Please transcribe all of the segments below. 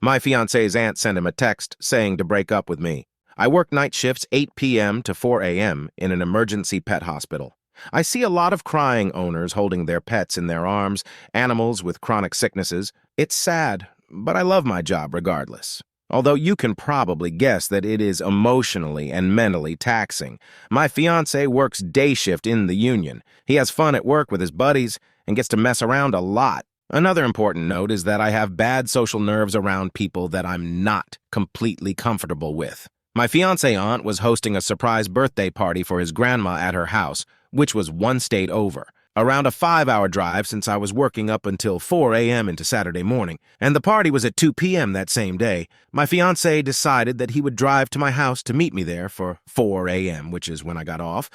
My fiance's aunt sent him a text saying to break up with me. I work night shifts 8 p.m. to 4 a.m. in an emergency pet hospital. I see a lot of crying owners holding their pets in their arms, animals with chronic sicknesses. It's sad, but I love my job regardless. Although you can probably guess that it is emotionally and mentally taxing. My fiancé works day shift in the union. He has fun at work with his buddies and gets to mess around a lot. Another important note is that I have bad social nerves around people that I'm not completely comfortable with. My fiancé aunt was hosting a surprise birthday party for his grandma at her house, which was one state over. Around a 5-hour drive since I was working up until 4 a.m. into Saturday morning, and the party was at 2 p.m. that same day. My fiancé decided that he would drive to my house to meet me there for 4 a.m., which is when I got off,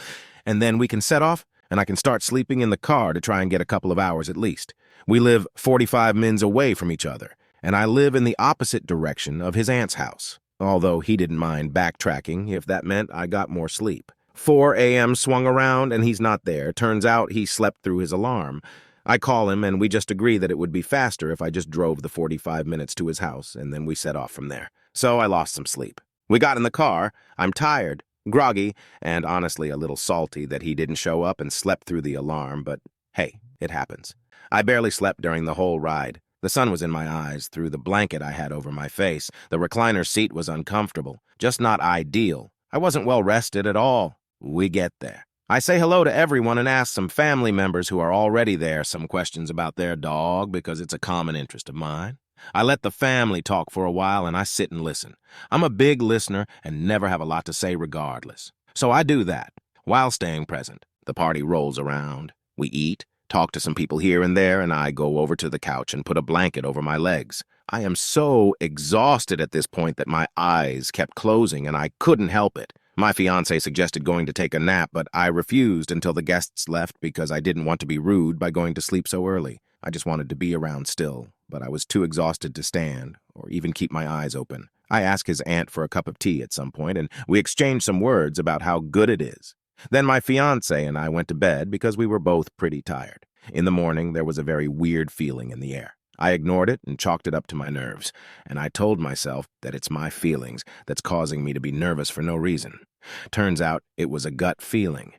and then we can set off, and I can start sleeping in the car to try and get a couple of hours at least. We live 45 minutes away from each other, and I live in the opposite direction of his aunt's house, although he didn't mind backtracking if that meant I got more sleep. 4 a.m. swung around and he's not there. Turns out he slept through his alarm. I call him and we just agree that it would be faster if I just drove the 45 minutes to his house and then we set off from there. So I lost some sleep. We got in the car. I'm tired, groggy, and honestly a little salty that he didn't show up and slept through the alarm, but hey, it happens. I barely slept during the whole ride. The sun was in my eyes through the blanket I had over my face. The recliner seat was uncomfortable, just not ideal. I wasn't well rested at all. We get there. I say hello to everyone and ask some family members who are already there some questions about their dog because it's a common interest of mine. I let the family talk for a while and I sit and listen. I'm a big listener and never have a lot to say regardless. So I do that while staying present. The party rolls around. We eat, talk to some people here and there, and I go over to the couch and put a blanket over my legs. I am so exhausted at this point that my eyes kept closing and I couldn't help it. My fiancé suggested going to take a nap, but I refused until the guests left because I didn't want to be rude by going to sleep so early. I just wanted to be around still, but I was too exhausted to stand or even keep my eyes open. I asked his aunt for a cup of tea at some point, and we exchanged some words about how good it is. Then my fiancé and I went to bed because we were both pretty tired. In the morning, there was a very weird feeling in the air. I ignored it and chalked it up to my nerves, and I told myself that it's my feelings that's causing me to be nervous for no reason. Turns out it was a gut feeling.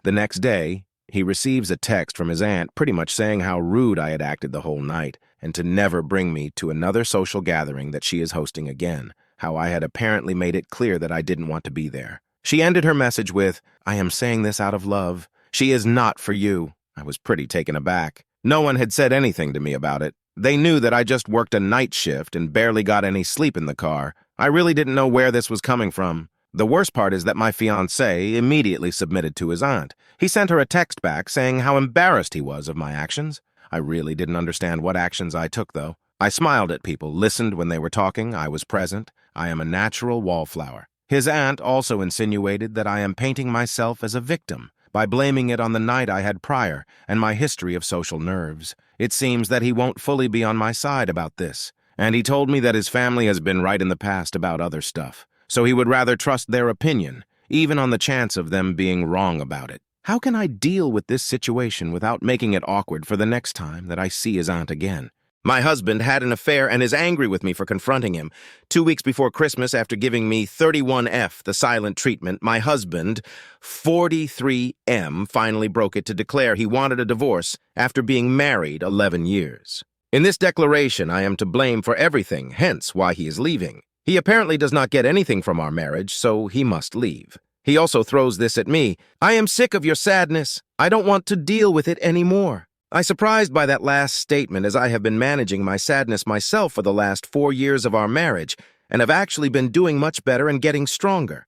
The next day, he receives a text from his aunt pretty much saying how rude I had acted the whole night and to never bring me to another social gathering that she is hosting again, how I had apparently made it clear that I didn't want to be there. She ended her message with, "I am saying this out of love. She is not for you." I was pretty taken aback. No one had said anything to me about it. They knew that I just worked a night shift and barely got any sleep in the car. I really didn't know where this was coming from. The worst part is that my fiancé immediately submitted to his aunt. He sent her a text back saying how embarrassed he was of my actions. I really didn't understand what actions I took, though. I smiled at people, listened when they were talking, I was present. I am a natural wallflower. His aunt also insinuated that I am painting myself as a victim by blaming it on the night I had prior and my history of social nerves. It seems that he won't fully be on my side about this, and he told me that his family has been right in the past about other stuff, so he would rather trust their opinion, even on the chance of them being wrong about it. How can I deal with this situation without making it awkward for the next time that I see his aunt again? My husband had an affair and is angry with me for confronting him. 2 weeks before Christmas, after giving me 31F, the silent treatment, my husband, 43M, finally broke it to declare he wanted a divorce after being married 11 years. In this declaration, I am to blame for everything, hence why he is leaving. He apparently does not get anything from our marriage, so he must leave. He also throws this at me. "I am sick of your sadness. I don't want to deal with it anymore." I'm surprised by that last statement, as I have been managing my sadness myself for the last 4 years of our marriage and have actually been doing much better and getting stronger.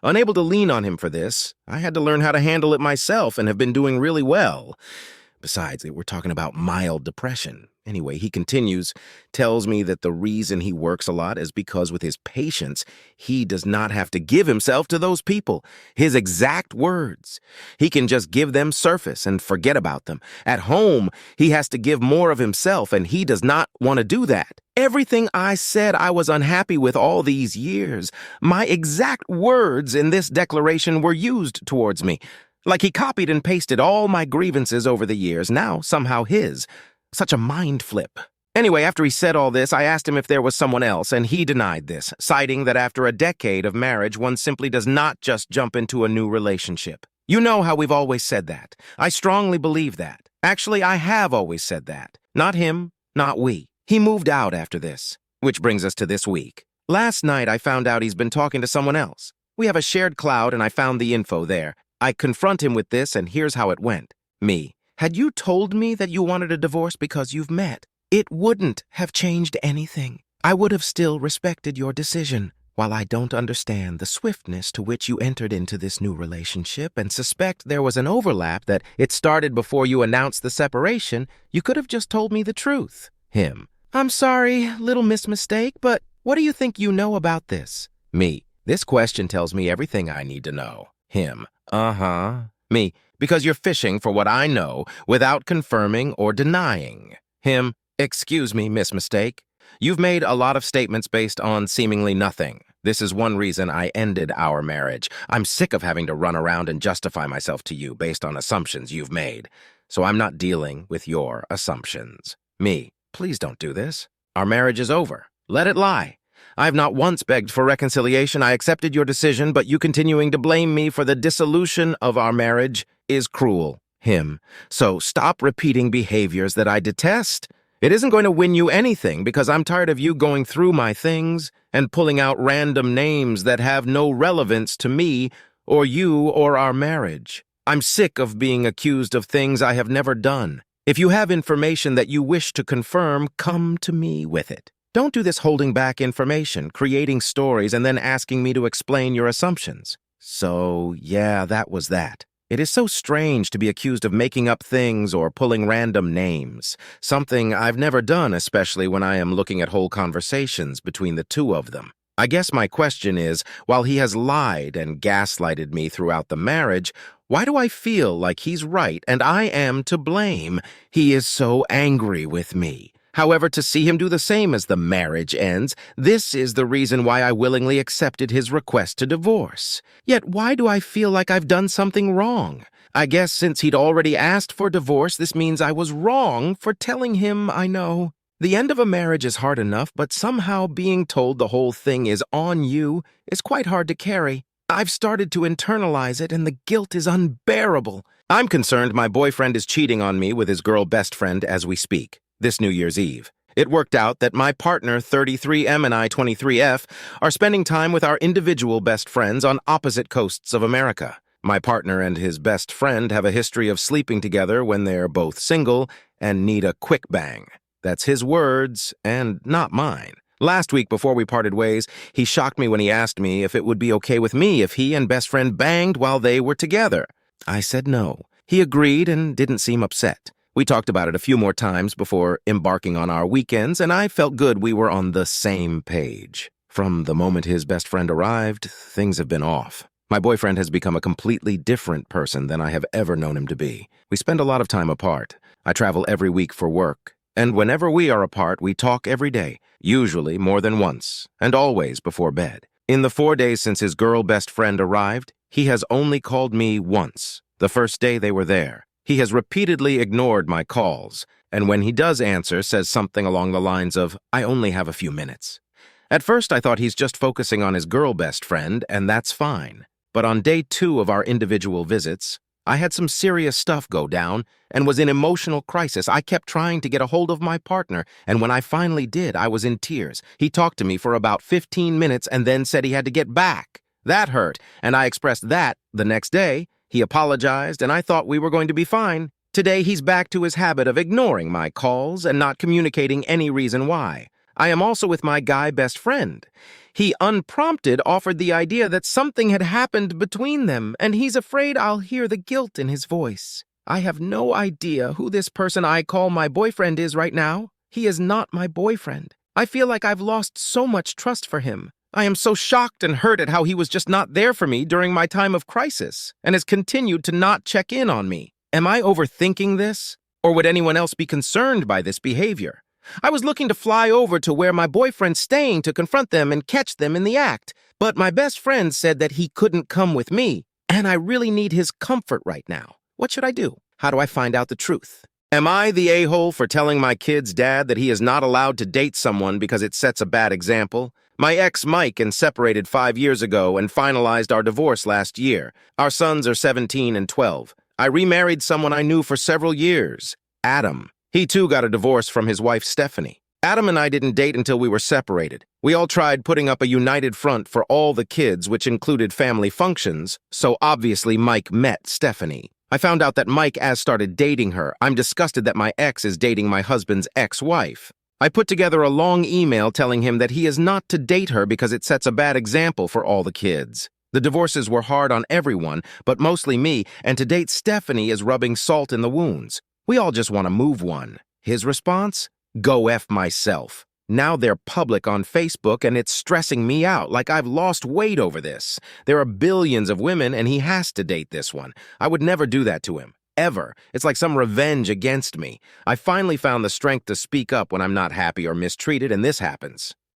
Unable to lean on him for this, I had to learn how to handle it myself and have been doing really well. Besides, we're talking about mild depression. Anyway, he continues, tells me that the reason he works a lot is because with his patients, he does not have to give himself to those people. His exact words. He can just give them surface and forget about them. At home, he has to give more of himself, and he does not want to do that. Everything I said I was unhappy with all these years, my exact words in this declaration were used towards me. Like he copied and pasted all my grievances over the years, now somehow his. Such a mind flip. Anyway, after he said all this, I asked him if there was someone else, and he denied this, citing that after a decade of marriage, one simply does not just jump into a new relationship. You know how we've always said that. I strongly believe that. Actually, I have always said that. Not him, not we. He moved out after this. Which brings us to this week. Last night, I found out he's been talking to someone else. We have a shared cloud, and I found the info there. I confront him with this, and here's how it went. Me. Had you told me that you wanted a divorce because you've met, it wouldn't have changed anything. I would have still respected your decision. While I don't understand the swiftness to which you entered into this new relationship and suspect there was an overlap that it started before you announced the separation, you could have just told me the truth. Him. I'm sorry, little mistake, but what do you think you know about this? Me. This question tells me everything I need to know. Him. Me. Because you're fishing for what I know without confirming or denying. Him. Excuse me, mistake. You've made a lot of statements based on seemingly nothing. This is one reason I ended our marriage. I'm sick of having to run around and justify myself to you based on assumptions you've made. So I'm not dealing with your assumptions. Me. Please don't do this. Our marriage is over. Let it lie. I have not once begged for reconciliation. I accepted your decision, but you continuing to blame me for the dissolution of our marriage is cruel. Him. So stop repeating behaviors that I detest. It isn't going to win you anything because I'm tired of you going through my things and pulling out random names that have no relevance to me or you or our marriage. I'm sick of being accused of things I have never done. If you have information that you wish to confirm, come to me with it. Don't do this holding back information, creating stories, and then asking me to explain your assumptions. So, yeah, that was that. It is so strange to be accused of making up things or pulling random names, something I've never done, especially when I am looking at whole conversations between the two of them. I guess my question is, while he has lied and gaslighted me throughout the marriage, why do I feel like he's right and I am to blame? He is so angry with me. However, to see him do the same as the marriage ends, this is the reason why I willingly accepted his request to divorce. Yet why do I feel like I've done something wrong? I guess since he'd already asked for divorce, this means I was wrong for telling him I know. The end of a marriage is hard enough, but somehow being told the whole thing is on you is quite hard to carry. I've started to internalize it, and the guilt is unbearable. I'm concerned my boyfriend is cheating on me with his girl best friend as we speak. This New Year's Eve. It worked out that my partner 33M and I 23F are spending time with our individual best friends on opposite coasts of America. My partner and his best friend have a history of sleeping together when they're both single and need a quick bang. That's his words and not mine. Last week before we parted ways, he shocked me when he asked me if it would be okay with me if he and best friend banged while they were together. I said no. He agreed and didn't seem upset. We talked about it a few more times before embarking on our weekends, and I felt good we were on the same page. From the moment his best friend arrived, things have been off. My boyfriend has become a completely different person than I have ever known him to be. We spend a lot of time apart. I travel every week for work, and whenever we are apart, we talk every day, usually more than once, and always before bed. In the 4 days since his girl best friend arrived, he has only called me once, the first day they were there. He has repeatedly ignored my calls, and when he does answer, says something along the lines of, "I only have a few minutes." At first, I thought he's just focusing on his girl best friend, and that's fine. But on day 2 of our individual visits, I had some serious stuff go down and was in emotional crisis. I kept trying to get a hold of my partner, and when I finally did, I was in tears. He talked to me for about 15 minutes and then said he had to get back. That hurt, and I expressed that the next day. He apologized, and I thought we were going to be fine. Today, he's back to his habit of ignoring my calls and not communicating any reason why. I am also with my guy best friend. He unprompted offered the idea that something had happened between them, and he's afraid I'll hear the guilt in his voice. I have no idea who this person I call my boyfriend is right now. He is not my boyfriend. I feel like I've lost so much trust for him. I am so shocked and hurt at how he was just not there for me during my time of crisis and has continued to not check in on me. Am I overthinking this? Or would anyone else be concerned by this behavior? I was looking to fly over to where my boyfriend's staying to confront them and catch them in the act, but my best friend said that he couldn't come with me, and I really need his comfort right now. What should I do? How do I find out the truth? Am I the a-hole for telling my kid's dad that he is not allowed to date someone because it sets a bad example? My ex Mike and separated 5 years ago and finalized our divorce last year. Our sons are 17 and 12. I remarried someone I knew for several years, Adam. He too got a divorce from his wife Stephanie. Adam and I didn't date until we were separated. We all tried putting up a united front for all the kids, which included family functions, so obviously Mike met Stephanie. I found out that Mike started dating her. I'm disgusted that my ex is dating my husband's ex-wife. I put together a long email telling him that he is not to date her because it sets a bad example for all the kids. The divorces were hard on everyone, but mostly me, and to date Stephanie is rubbing salt in the wounds. We all just want to move one. His response? Go F myself. Now they're public on Facebook and it's stressing me out, like I've lost weight over this. There are billions of women and he has to date this one. I would never do that to him. Ever. It's like some revenge against me. I finally found the strength to speak up when I'm not happy or mistreated, and this happens.